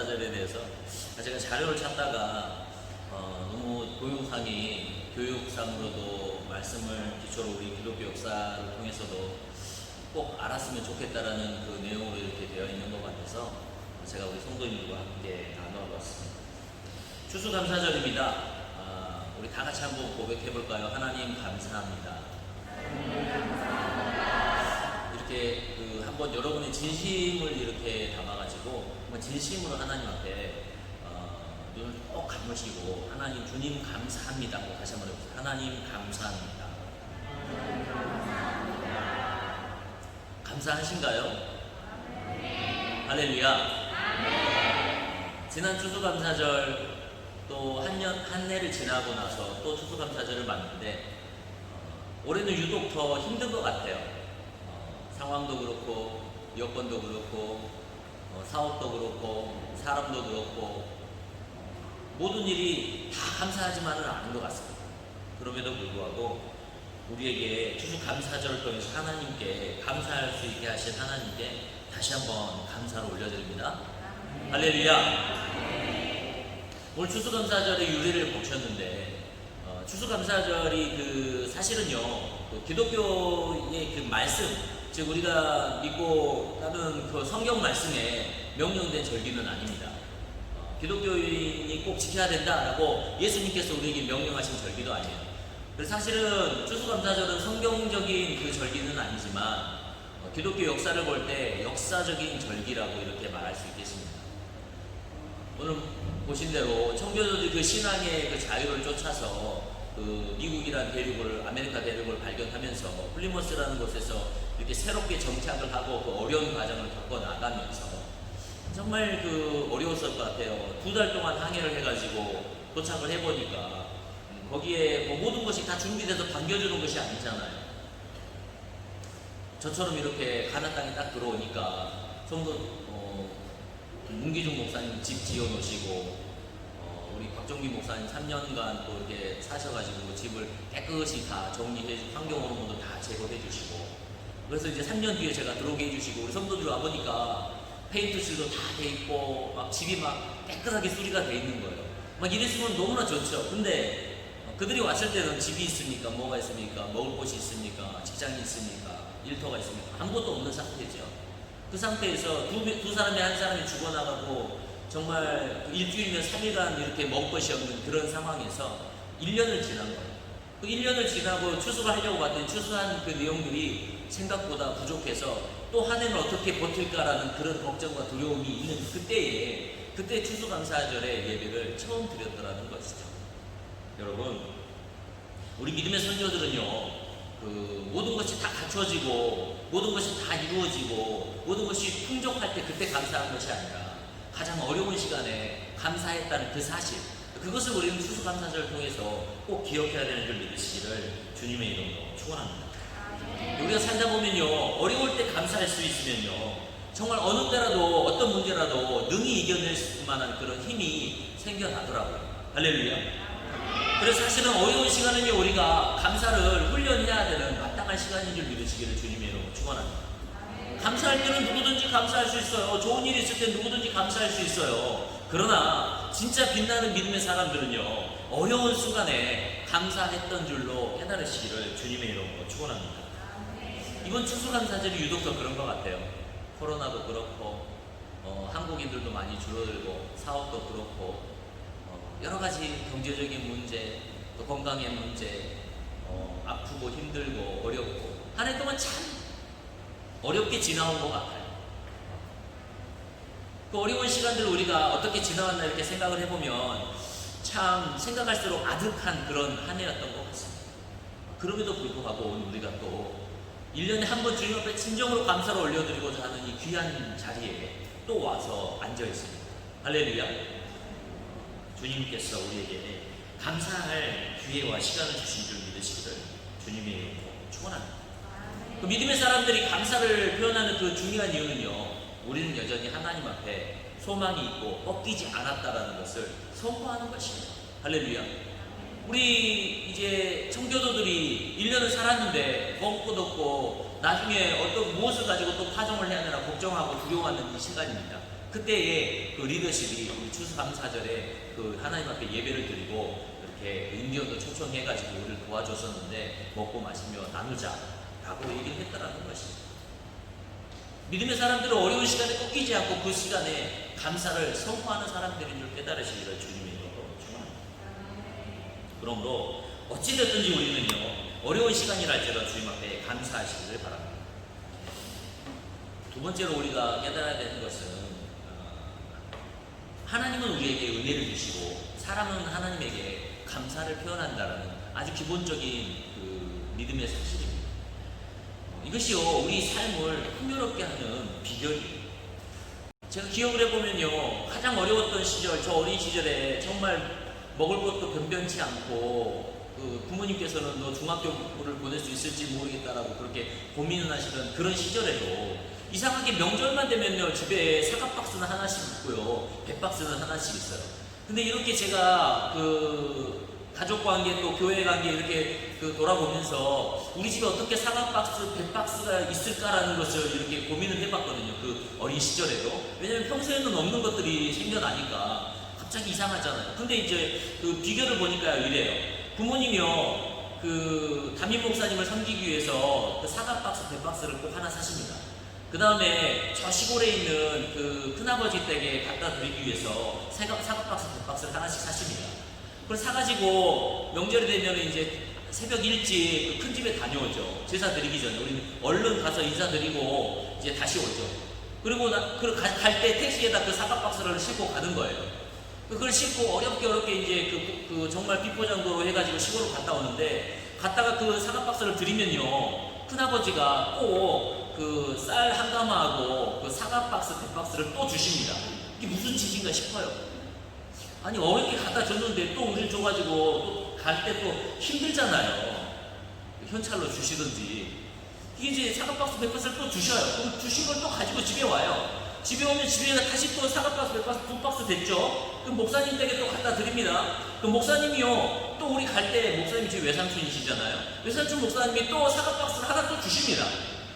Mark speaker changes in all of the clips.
Speaker 1: 추수감사절에 대해서 제가 자료를 찾다가 너무 교육상으로도 말씀을 기초로 우리 기독교 역사를 통해서도 꼭 알았으면 좋겠다라는 그 내용으로 이렇게 되어 있는 것 같아서 제가 우리 성도님들과 함께 나눠봤습니다. 추수감사절입니다. 우리 다 같이 한번 고백해 볼까요? 하나님 감사합니다. 이렇게 한번 여러분의 진심을 이렇게 담아가지고 한번 진심으로 하나님 앞에 눈을 꼭 감으시고 하나님 주님 감사합니다. 다시 한번 해보세요. 하나님 감사합니다. 감사하신가요? 네. 할렐루야. 네. 지난 추수감사절 또 한 해를 지나고 나서 또 추수감사절을 맞는데 올해는 유독 더 힘든 것 같아요. 상황도 그렇고 여건도 그렇고 사업도 그렇고 사람도 그렇고 모든 일이 다 감사하지만은 않은 것 같습니다. 그럼에도 불구하고 우리에게 추수감사절을 통해서 하나님께 감사할 수 있게 하신 하나님께 다시 한번 감사를 올려드립니다. 할렐루야. 오늘 추수감사절의 유래를 보셨는데 추수감사절이 사실은요 기독교의 그 말씀, 즉 우리가 믿고 따르는 그 성경 말씀에 명령된 절기는 아닙니다. 기독교인이 꼭 지켜야 된다라고 예수님께서 우리에게 명령하신 절기도 아니에요. 그래서 사실은 추수감사절은 성경적인 그 절기는 아니지만 기독교 역사를 볼 때 역사적인 절기라고 이렇게 말할 수 있겠습니다. 오늘 보신 대로 청교도들이 그 신앙의 그 자유를 쫓아서 그 미국이라는 대륙을, 아메리카 대륙을 발견하면서 플리머스라는 곳에서 이렇게 새롭게 정착을 하고 그 어려운 과정을 겪어 나가면서 정말 어려웠을 것 같아요. 2달 동안 항해를 해가지고 도착을 해보니까 거기에 모든 것이 다 준비돼서 반겨주는 것이 아니잖아요. 저처럼 이렇게 가나안 땅에 딱 들어오니까 전부 문기중 목사님 집 지어놓으시고 우리 곽정기 목사님 3년간 또 이렇게 사셔가지고 집을 깨끗이 다 정리해주고 환경호르몬도 다 제거해 주시고 그래서 이제 3년 뒤에 제가 들어오게 해주시고 우리 성도들 와보니까 페인트칠도 다 돼 있고 막 집이 막 깨끗하게 수리가 돼 있는 거예요. 막 이랬으면 너무나 좋죠. 근데 그들이 왔을 때는 집이 있습니까? 뭐가 있습니까? 먹을 곳이 있습니까? 직장이 있습니까? 일터가 있습니까? 아무것도 없는 상태죠. 그 상태에서 두 사람이 한 사람이 죽어나가고 정말 일주일이면 3일간 이렇게 먹을 것이 없는 그런 상황에서 1년을 지난 거예요. 그 1년을 지나고 추수를 하려고 봤더니 추수한 그 내용들이 생각보다 부족해서 또 한 해는 어떻게 버틸까라는 그런 걱정과 두려움이 있는 그때 추수감사절의 예배를 처음 드렸더라는 것이죠. 여러분, 우리 믿음의 선조들은요 모든 것이 다 갖춰지고 모든 것이 다 이루어지고 모든 것이 풍족할 때 그때 감사한 것이 아니라 가장 어려운 시간에 감사했다는 그 사실, 그것을 우리는 추수감사절을 통해서 꼭 기억해야 되는 줄 믿으시기를 주님의 이름으로 축원합니다. 우리가 살다 보면요 어려울 때 감사할 수 있으면요 정말 어느 때라도 어떤 문제라도 능히 이겨낼 만한 그런 힘이 생겨나더라고요. 할렐루야. 그래서 사실은 어려운 시간은요 우리가 감사를 훈련해야 되는 마땅한 시간인 줄 믿으시기를 주님의 이름으로 축원합니다. 감사할 때는 누구든지 감사할 수 있어요. 좋은 일이 있을 때 누구든지 감사할 수 있어요. 그러나 진짜 빛나는 믿음의 사람들은요 어려운 순간에 감사했던 줄로 깨달으시기를 주님의 이름으로 축원합니다. 이번 추수감사절이 유독 더 그런 것 같아요. 코로나도 그렇고 한국인들도 많이 줄어들고 사업도 그렇고 여러 가지 경제적인 문제, 또 건강의 문제, 아프고 힘들고 어렵고 한 해 동안 참 어렵게 지나온 것 같아요. 그 어려운 시간들을 우리가 어떻게 지나왔나 이렇게 생각을 해보면 참 생각할수록 아득한 그런 한 해였던 것 같습니다. 그럼에도 불구하고 오늘 우리가 또 1년에 한 번 주님 앞에 진정으로 감사를 올려드리고자 하는 이 귀한 자리에 또 와서 앉아 있습니다. 할렐루야. 주님께서 우리에게 감사할 기회와 시간을 주신 줄 믿으시기를 주님의 이름으로 축원합니다. 그 믿음의 사람들이 감사를 표현하는 그 중요한 이유는요 우리는 여전히 하나님 앞에 소망이 있고 꺾이지 않았다라는 것을 선포하는 것입니다. 할렐루야. 우리 이제 청교도들이 1년을 살았는데 먹을 것도 없고 나중에 어떤 무엇을 가지고 또 파종을 해야 되나 걱정하고 두려워하는 이 시간입니다. 그때의 그 리더십이 우리 추수감사절에 그 하나님 앞에 예배를 드리고 이렇게 인디언도 초청해가지고 우리를 도와줬었는데 먹고 마시며 나누자라고 얘기를 했다라는 것입니다. 믿음의 사람들은 어려운 시간에 꺾이지 않고 그 시간에 감사를 선포하는 사람들인 줄 깨달으시기를 주님의 이름으로 축원합니다. 그러므로 어찌됐든지 우리는요, 어려운 시간이랄지라도 주님 앞에 감사하시기를 바랍니다. 두 번째로 우리가 깨달아야 되는 것은 하나님은 우리에게 은혜를 주시고 사람은 하나님에게 감사를 표현한다는 아주 기본적인 그 믿음의 사실입니다. 이것이요, 우리 삶을 풍요롭게 하는 비결이에요. 제가 기억을 해보면요, 가장 어려웠던 시절, 저 어린 시절에 정말 먹을 것도 변변치 않고 그 부모님께서는 너 중학교를 보낼 수 있을지 모르겠다라고 그렇게 고민을 하시던 그런 시절에도 이상하게 명절만 되면요, 집에 사과 박스는 하나씩 있고요, 배 박스는 하나씩 있어요. 근데 이렇게 제가 그 가족 관계 또 교회 관계 이렇게 그 돌아보면서 우리 집에 어떻게 사과 박스, 배 박스가 있을까라는 것을 이렇게 고민을 해봤거든요. 그 어린 시절에도. 왜냐면 평소에는 없는 것들이 생겨나니까 갑자기 이상하잖아요. 근데 이제 그 비결을 보니까 이래요. 부모님이요, 그 담임 목사님을 섬기기 위해서 그 사과 박스, 배 박스를 꼭 하나 사십니다. 그 다음에 저 시골에 있는 그 큰아버지 댁에 갖다 드리기 위해서 사과 박스, 배 박스를 하나씩 사십니다. 그걸 사가지고 명절이 되면 이제 새벽 일찍 그 큰 집에 다녀오죠. 제사 드리기 전에. 우리는 얼른 가서 인사드리고 이제 다시 오죠. 그리고 갈 때 택시에다 그 사과 박스를 싣고 가는 거예요. 그걸 싣고 어렵게 이제 그 정말 비포장도로 해가지고 시골로 갔다 오는데, 갔다가 그 사과 박스를 드리면요, 큰아버지가 꼭 그 쌀 한 가마하고 그 사과 박스, 배 박스를 또 주십니다. 이게 무슨 짓인가 싶어요. 아니, 어렵게 갖다 줬는데 또 우리를 줘가지고 또 갈 때 또 힘들잖아요. 현찰로 주시든지. 이게 이제 사과박스, 백박스를 또 주셔요. 그럼 주신 걸 또 가지고 집에 와요. 집에 오면 집에 다시 또 사과박스, 백박스, 두 박스 됐죠? 그럼 목사님 댁에 또 갖다 드립니다. 그럼 목사님이요, 또 우리 갈 때, 목사님이 제 외삼촌이시잖아요. 외삼촌 목사님이 또 사과박스를 하나 또 주십니다.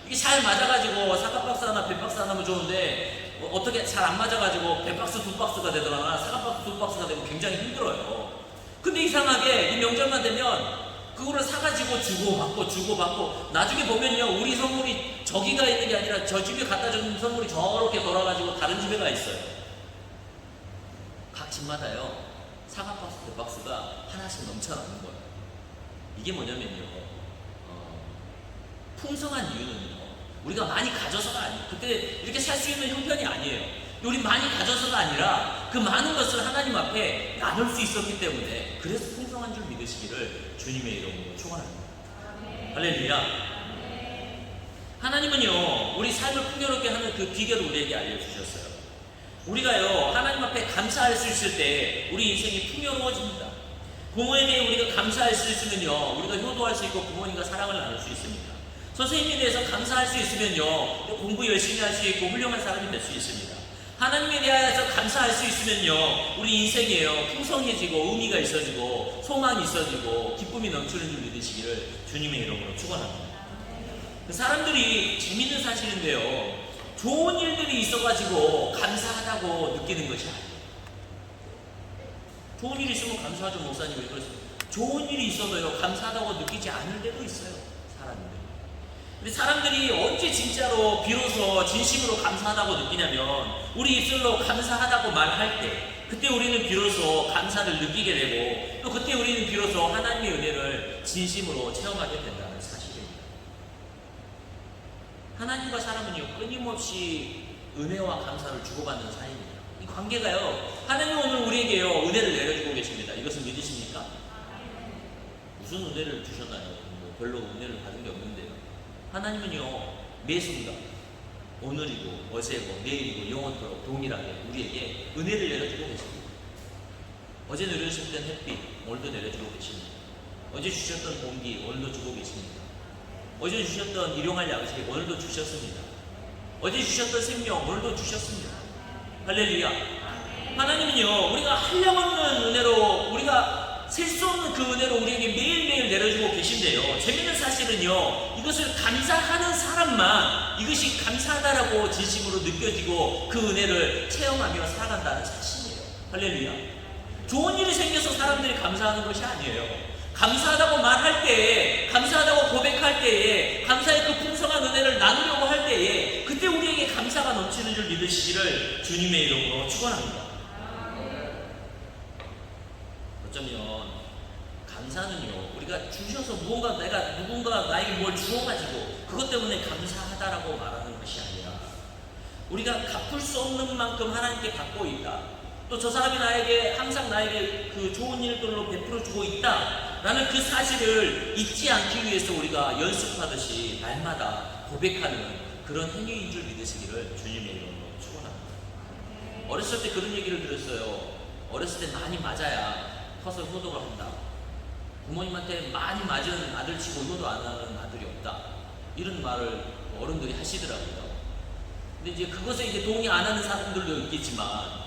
Speaker 1: 이게 잘 맞아가지고 사과박스 하나, 백박스 하나면 좋은데 어떻게 잘 안 맞아가지고 백박스, 두 박스가 되더라나 사과박스, 두 박스가 되면 굉장히 힘들어요. 근데 이상하게 이 명절만 되면 그거를 사가지고 주고받고 나중에 보면요, 우리 선물이 저기가 있는 게 아니라 저 집에 갖다 준 선물이 저렇게 돌아가지고 다른 집에 가 있어요. 각 집마다요, 사과박스, 백박스가 하나씩 넘쳐나는 거예요. 이게 뭐냐면요, 풍성한 이유는요, 우리가 많이 가져서가 아니에요. 그때 이렇게 살 수 있는 형편이 아니에요. 우리 많이 가져서가 아니라 그 많은 것을 하나님 앞에 나눌 수 있었기 때문에, 그래서 풍성한 줄 믿으시기를 주님의 이름으로 축원합니다. 할렐루야. 하나님은요, 우리 삶을 풍요롭게 하는 그 비결을 우리에게 알려주셨어요. 우리가요, 하나님 앞에 감사할 수 있을 때 우리 인생이 풍요로워집니다. 부모에게 우리가 감사할 수 있으면요, 우리가 효도할 수 있고 부모님과 사랑을 나눌 수 있습니다. 선생님에 대해서 감사할 수 있으면요, 공부 열심히 할 수 있고 훌륭한 사람이 될 수 있습니다. 하나님에 대해서 감사할 수 있으면요, 우리 인생이에요, 풍성해지고 의미가 있어지고 소망이 있어지고 기쁨이 넘치는 줄 믿으시기를 주님의 이름으로 축원합니다. 그 사람들이 재밌는 사실인데요, 좋은 일들이 있어가지고 감사하다고 느끼는 것이 아니에요. 좋은 일이 있으면 감사하죠. 목사님 왜 그러세요? 좋은 일이 있어도요, 감사하다고 느끼지 않을 때도 있어요, 사람들. 근데 사람들이 언제 진짜로 비로소 진심으로 감사하다고 느끼냐면, 우리 입술로 감사하다고 말할 때, 그때 우리는 비로소 감사를 느끼게 되고, 또 그때 우리는 비로소 하나님의 은혜를 진심으로 체험하게 된다는 사실입니다. 하나님과 사람은요, 끊임없이 은혜와 감사를 주고받는 사이입니다. 이 관계가요, 하나님은 오늘 우리에게요, 은혜를 내려주고 계십니다. 이것을 믿으십니까? 무슨 은혜를 주셨나요? 뭐 별로 은혜를 받은 게 없는데요. 하나님은요, 매 순간, 오늘이고 어제고 내일이고 영원토록 동일하게 우리에게 은혜를 내려주고 계십니다. 어제 내려주셨던 햇빛, 오늘도 내려주고 계십니다. 어제 주셨던 공기, 오늘도 주고 계십니다. 어제 주셨던 일용할 양식, 오늘도 주셨습니다. 어제 주셨던 생명, 오늘도 주셨습니다. 할렐루야. 하나님은요, 우리가 한량없는 은혜로, 우리가 셀 수 없는 그 은혜를 우리에게 매일매일 내려주고 계신데요. 재밌는 사실은요, 이것을 감사하는 사람만 이것이 감사하다라고 진심으로 느껴지고 그 은혜를 체험하며 살아간다는 사실이에요. 할렐루야. 좋은 일이 생겨서 사람들이 감사하는 것이 아니에요. 감사하다고 말할 때에, 감사하다고 고백할 때에, 감사의 그 풍성한 은혜를 나누려고 할 때에 그때 우리에게 감사가 넘치는 줄 믿으시기를 주님의 이름으로 축원합니다. 어쩌면 감사는요, 우리가 주셔서 누군가 나에게 뭘 주어가지고 그것 때문에 감사하다라고 말하는 것이 아니라 우리가 갚을 수 없는 만큼 하나님께 받고 있다, 또 저 사람이 항상 나에게 그 좋은 일들로 베풀어주고 있다라는 그 사실을 잊지 않기 위해서 우리가 연습하듯이 날마다 고백하는 그런 행위인 줄 믿으시기를 주님의 이름으로 축원합니다. 어렸을 때 그런 얘기를 들었어요. 어렸을 때 많이 맞아야 커서 효도를 한다. 부모님한테 많이 맞은 아들 치고 효도 안 하는 아들이 없다. 이런 말을 어른들이 하시더라고요. 근데 이제 그것에 이제 동의 안 하는 사람들도 있겠지만,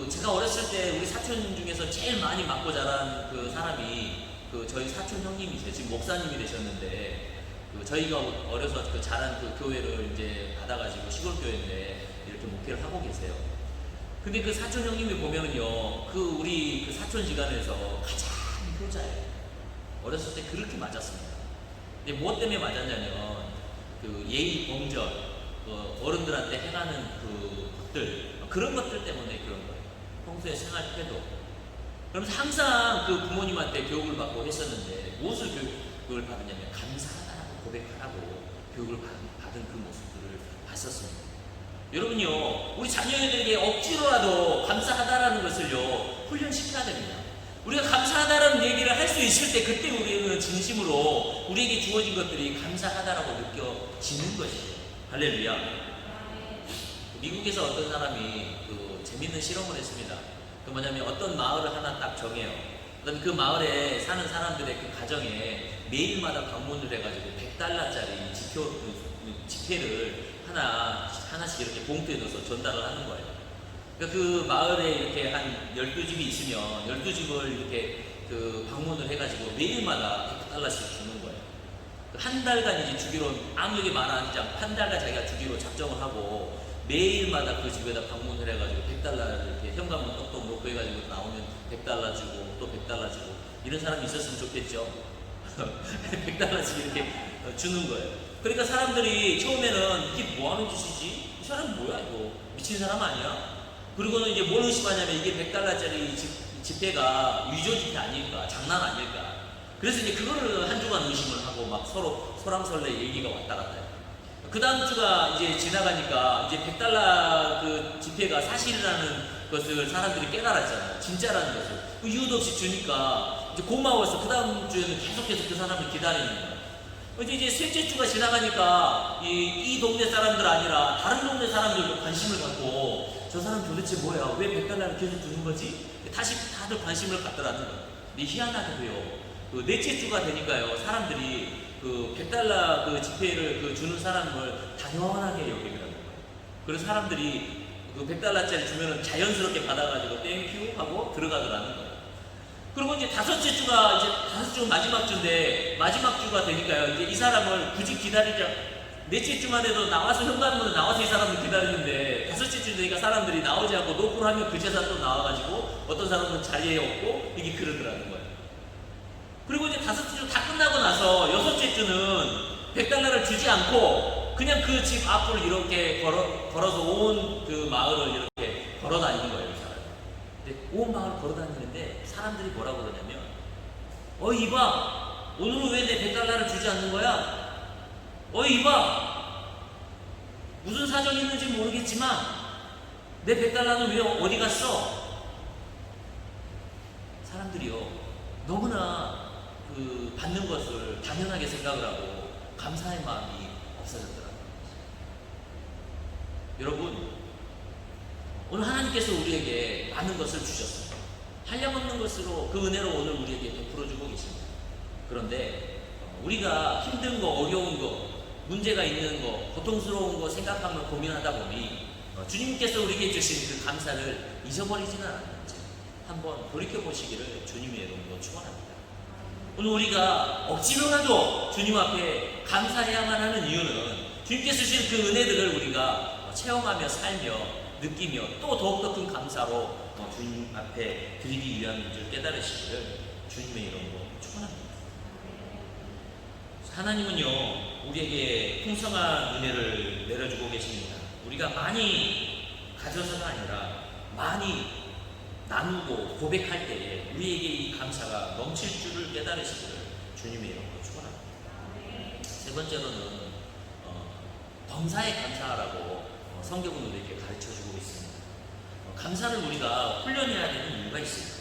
Speaker 1: 제가 어렸을 때 우리 사촌 중에서 제일 많이 맞고 자란 그 사람이 저희 사촌 형님이세요. 지금 목사님이 되셨는데, 저희가 어려서 자란 그 교회를 이제 받아가지고 시골 교회인데 이렇게 목회를 하고 계세요. 근데 그 사촌 형님이 보면은요, 우리 그 사촌 지간에서 가장 효자예요. 어렸을 때 그렇게 맞았습니다. 근데 무엇 때문에 맞았냐면, 예의 범절, 어른들한테 행하는 그런 것들 때문에 그런 거예요. 평소에 생활 태도. 그러면서 항상 그 부모님한테 교육을 받고 했었는데, 무엇을 교육을 받느냐면, 감사하다라고 고백하라고 교육을 받은 그 모습들을 봤었습니다. 여러분요, 우리 자녀들에게 억지로라도 감사하다라는 것을요, 훈련시켜야 됩니다. 우리가 감사하다라는 얘기를 할 수 있을 때, 그때 우리는 진심으로 우리에게 주어진 것들이 감사하다라고 느껴지는 것이에요. 할렐루야. 미국에서 어떤 사람이 재밌는 실험을 했습니다. 뭐냐면 어떤 마을을 하나 딱 정해요. 그다음에 그 마을에 사는 사람들의 그 가정에 매일마다 방문을 해가지고 $100짜리 지폐를 하나씩 이렇게 봉투에 넣어서 전달을 하는 거예요. 그러니까 그 마을에 이렇게 한 12집이 있으면 12집을 이렇게 방문을 해가지고 매일마다 $100씩 주는 거예요. 한 달간 이제 주기로, 아무에게 말하지 않고 한 달간 자기가 주기로 작정을 하고 매일마다 그 집에다 방문을 해가지고 $100를 이렇게 현관문 똑똑 놓고 해가지고 나오면 $100 주고 또 $100 주고, 이런 사람이 있었으면 좋겠죠. $100씩 이렇게 주는 거예요. 그러니까 사람들이 처음에는 이게 뭐 하는 짓이지? 이 사람 뭐야 이거? 미친 사람 아니야? 그리고는 이제 뭘 의심하냐면, 이게 $100짜리 지폐가 위조 지폐 아닐까? 장난 아닐까? 그래서 이제 그거를 한 주간 의심을 하고 막 서로 소랑설레 얘기가 왔다 갔다 해요. 그 다음 주가 이제 지나가니까 이제 $100 그 지폐가 사실이라는 것을 사람들이 깨달았잖아요. 진짜라는 것을. 이유도 없이 주니까 이제 고마워서 그 다음 주에는 계속해서 그 사람을 기다리는 거예요. 이제 셋째 주가 지나가니까 이 동네 사람들 아니라 다른 동네 사람들도 관심을 갖고, 저 사람 도대체 뭐야? 왜 $100를 계속 주는 거지? 다시 다들 관심을 갖더라는 거예요. 근데 희한하게도요, 넷째 주가 되니까요, 사람들이 $100 그 지폐를 주는 사람을 당연하게 여기더라고요. 그래서 사람들이 $100짜리 주면은 자연스럽게 받아가지고 땡큐 하고 들어가더라는 거예요. 그리고 이제 다섯 주 마지막 주인데, 마지막 주가 되니까요, 이제 이 사람을 굳이 넷째 주만 해도 나와서 현관문에 나와서 이 사람을 기다리는데, 다섯째 주 되니까 사람들이 나오지 않고 노크를 하면 그제서 또 나와가지고 어떤 사람은 자리에 없고 이게 그러더라는 거예요. 그리고 이제 다섯째 주 다 끝나고 나서 여섯째 주는 $100를 주지 않고 그냥 그 집 앞을 이렇게 걸어서 온 그 마을을 이렇게 걸어 다니는 거예요, 이 사람이. 근데 온 마을을 걸어 다니는데 사람들이 뭐라고 그러냐면, 이봐, 오늘은 왜 내 $100를 주지 않는 거야? 이봐, 무슨 사정이 있는지 모르겠지만 내 $100는 왜 어디 갔어? 사람들이요, 너무나 받는 것을 당연하게 생각을 하고 감사의 마음이 없어졌더라고요. 여러분, 오늘 하나님께서 우리에게 많은 것을 주셨어요. 한량없는 것으로 그 은혜로 오늘 우리에게 베풀어주고 계십니다. 그런데 우리가 힘든 거, 어려운 거, 문제가 있는 거, 고통스러운 거 생각하며 고민하다 보니 주님께서 우리에게 주신 그 감사를 잊어버리지는 않았는지, 한번 돌이켜보시기를 주님의 이름으로 축원합니다. 오늘 우리가 억지로라도 주님 앞에 감사해야만 하는 이유는 주님께서 주신 그 은혜들을 우리가 체험하며 살며 느끼며 또 더욱더 큰 감사로 주님 앞에 드리기 위함인 줄 깨달으시기를 주님의 이름으로 축원합니다. 하나님은요, 우리에게 풍성한 은혜를 내려주고 계십니다. 우리가 많이 가져서가 아니라 많이 나누고 고백할 때에 우리에게 이 감사가 넘칠 줄을 깨달으시기를 주님의 이름으로 축원합니다. 세 번째로는 범사에 감사하라고 성경은 우리에게 가르쳐주고 있습니다. 감사를 우리가 훈련해야 되는 이유가 있습니다.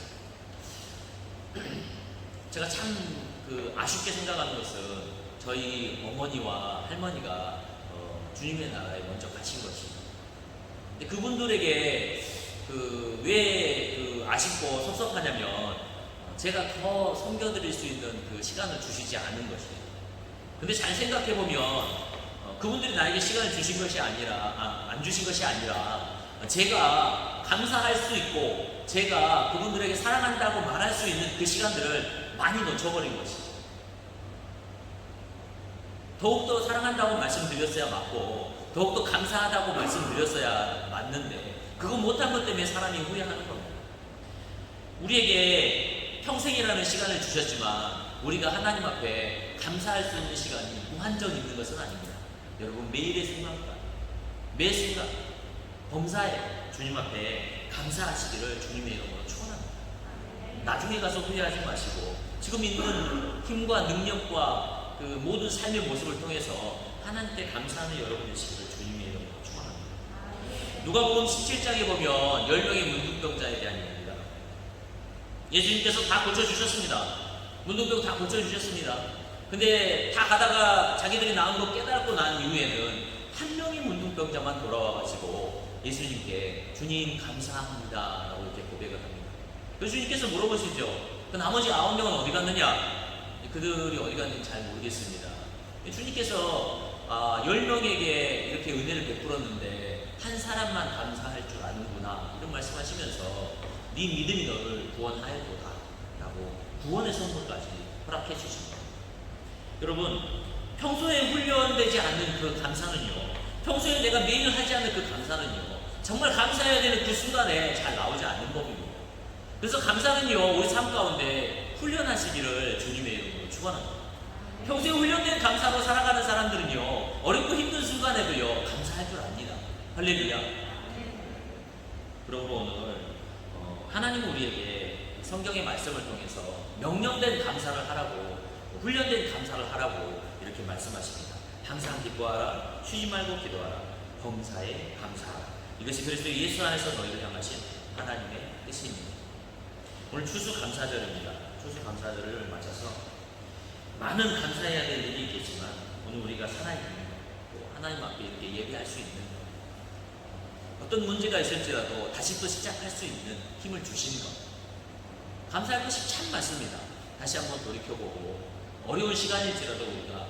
Speaker 1: 제가 참 아쉽게 생각하는 것은 저희 어머니와 할머니가 주님의 나라에 먼저 가신 것입니다. 근데 그분들에게 왜 아쉽고 섭섭하냐면 제가 더 섬겨드릴 수 있는 그 시간을 주시지 않은 것이에요. 근데 잘 생각해보면 그분들이 나에게 시간을 주신 것이 아니라 안 주신 것이 아니라 제가 감사할 수 있고 제가 그분들에게 사랑한다고 말할 수 있는 그 시간들을 많이 놓쳐버린 것이죠. 더욱더 사랑한다고 말씀드렸어야 맞고 더욱더 감사하다고 말씀드렸어야 맞는데 그거 못한 것 때문에 사람이 후회하는 겁니다. 우리에게 평생이라는 시간을 주셨지만 우리가 하나님 앞에 감사할 수 있는 시간이 무한정 있는 것은 아닙니다. 여러분 매일의 순간과 매 순간 범사에 주님 앞에 감사하시기를 주님의 이름으로 축원합니다. 나중에 가서 후회하지 마시고 지금 있는 힘과 능력과 그 모든 삶의 모습을 통해서 하나님께 감사하는 여러분 되시기를 주님의 이름으로 축원합니다. 누가복음 17장에 보면 10명의 문둥병자에 대한 이야기입니다. 예수님께서 다 고쳐주셨습니다. 문둥병 다 고쳐주셨습니다. 근데 다 가다가 자기들이 나은 거 깨닫고 난 이후에는 한 명의 문둥병자만 돌아와가지고 예수님께 주님 감사합니다 라고 이렇게 고백을 합니다. 그래서 주님께서 물어보시죠. 그 나머지 9명은 어디 갔느냐? 그들이 어디 갔는지 잘 모르겠습니다. 주님께서 10명에게 이렇게 은혜를 베풀었는데 한 사람만 감사할 줄 아는구나 이런 말씀하시면서 네 믿음이 너를 구원하였도다 라고 구원의 선물까지 허락해 주신 겁니다. 여러분 평소에 훈련되지 않는 그 감사는요, 평소에 내가 매일 하지 않는 그 감사는요 정말 감사해야 되는 그 순간에 잘 나오지 않는 법입니다. 그래서 감사는요 우리 삶 가운데 훈련하시기를 주님의 이름으로 축원합니다. 평소에 훈련된 감사로 살아가는 사람들은요 어렵고 힘든 순간에도요 감사할 줄 압니다. 할렐루야. 그러므로 오늘 하나님은 우리에게 성경의 말씀을 통해서 명령된 감사를 하라고 훈련된 감사를 하라고 이렇게 말씀하십니다. 항상 기뻐하라, 쉬지 말고 기도하라, 범사에 감사하라. 이것이 그리스도 예수 안에서 너희를 향하신 하나님의 뜻입니다. 오늘 추수감사절입니다. 추수감사절을 맞아서 많은 감사해야 될 일이 있겠지만 오늘 우리가 살아있는 또 하나님 앞에 이렇게 예배할 수 있는 어떤 문제가 있을지라도 다시 또 시작할 수 있는 힘을 주시는 것, 감사할 것이 참 많습니다. 다시 한번 돌이켜보고 어려운 시간일지라도 우리가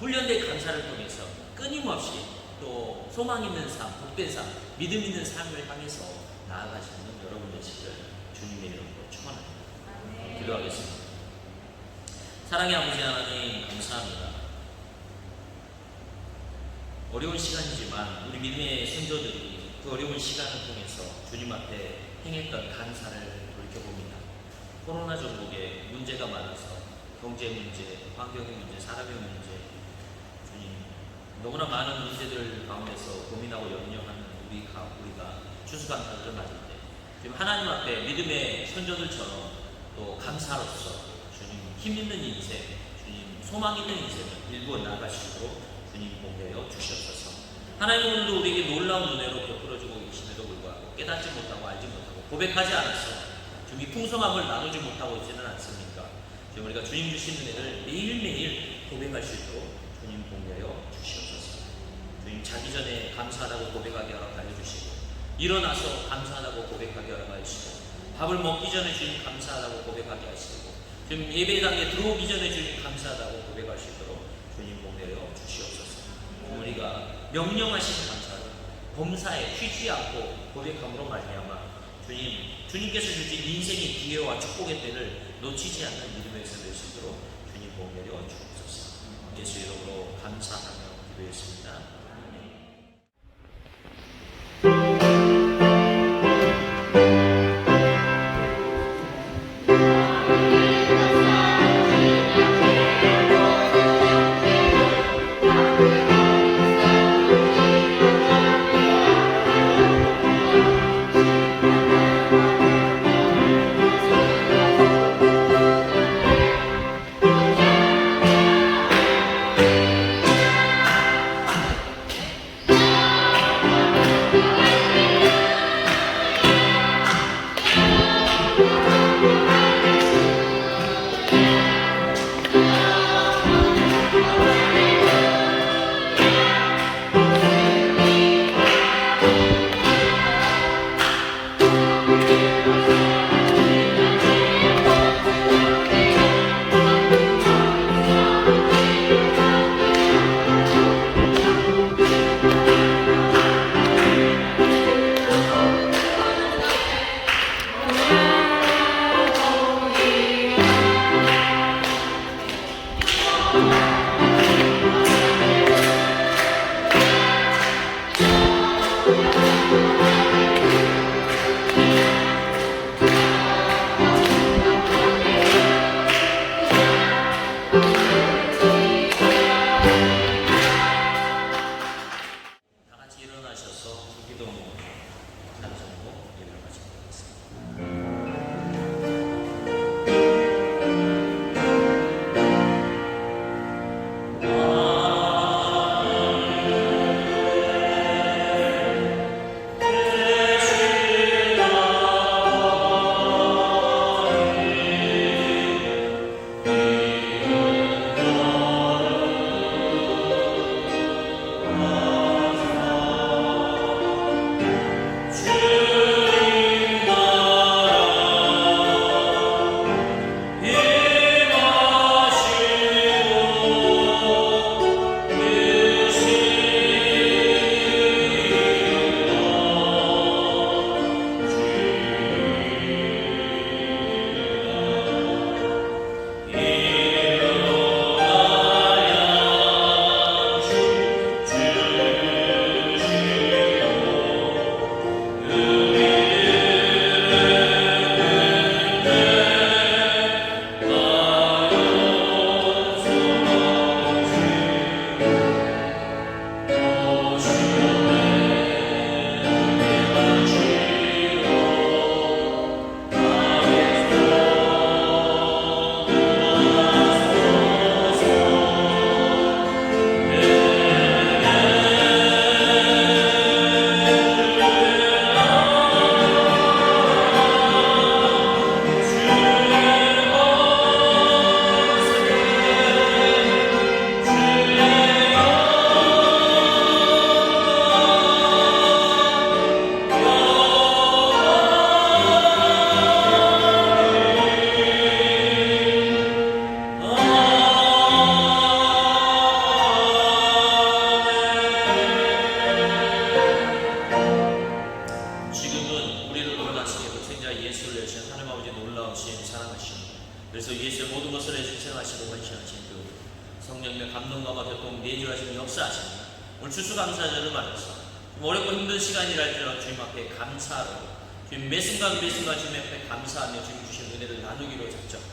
Speaker 1: 훈련된 감사를 통해서 끊임없이 또 소망 있는 삶, 복된 삶, 믿음 있는 삶을 향해서 나아가시는 여러분 되시기를 주님의 이름으로 축원합니다. 기도하겠습니다. 사랑의 아버지 하나님 감사합니다. 어려운 시간이지만 우리 믿음의 선조들이 그 어려운 시간을 통해서 주님 앞에 행했던 감사를 돌이켜봅니다. 코로나 전국에 문제가 많아서 경제 문제, 환경의 문제, 사람의 문제, 주님 너무나 많은 문제들 가운데서 고민하고 염려하는 우리가 추수감사절을 맞을 때 지금 하나님 앞에 믿음의 선조들처럼 또 감사로서 주님 힘 있는 인생, 주님 소망 있는 인생을 일구어 나가시도록 주님 보호하여 주시옵소서. 하나님 오늘도 우리에게 놀라운 은혜로 베풀어주고 계심에도 불구하고 깨닫지 못하고 알지 못하고 고백하지 않았어 주님 풍성함을 나누지 못하고 있지는 않습니까? 지금 우리가 주님 주신 은혜를 매일매일 고백할 수 있도록 주님 보호하여 주시옵소서. 주님 자기 전에 감사하다고 고백하게 허락하여 주시고 일어나서 감사하다고 고백하게 허락하여 주시고 밥을 먹기 전에 주님 감사하다고 고백하게 하시고 지금 예배당에 들어오기 전에 주님 감사하다고 고백할 수 있도록 주님 보호하여 주시옵소서. 우리가 명령하신 감사를 범사에 쉬지 않고 고백함으로 말미암아 주님께서 주신 인생의 기회와 축복의 때를 놓치지 않는 믿음에서 될 수 있도록 주님 복 내려 주옵소서. 예수 이름으로 감사하며 기도했습니다.
Speaker 2: 그래서 예수의 모든 것을 내주 생하시고 헌신하신 그 성령님의 감동과 교통 내주하시는 역사하시니 오늘 추수감사절을 맞아서 좀 어렵고 힘든 시간이랄지라도 주님 앞에 감사로 주님 매 순간 주님 앞에 감사하며 주님 주신 은혜를 나누기로 작정한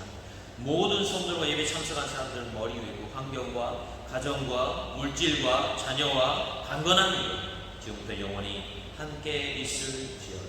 Speaker 2: 모든 성도들과 예배 참석한 사람들 머리 위로 환경과 가정과 물질과 자녀와 강건한 일 지금부터 영원히 함께 있을지어다.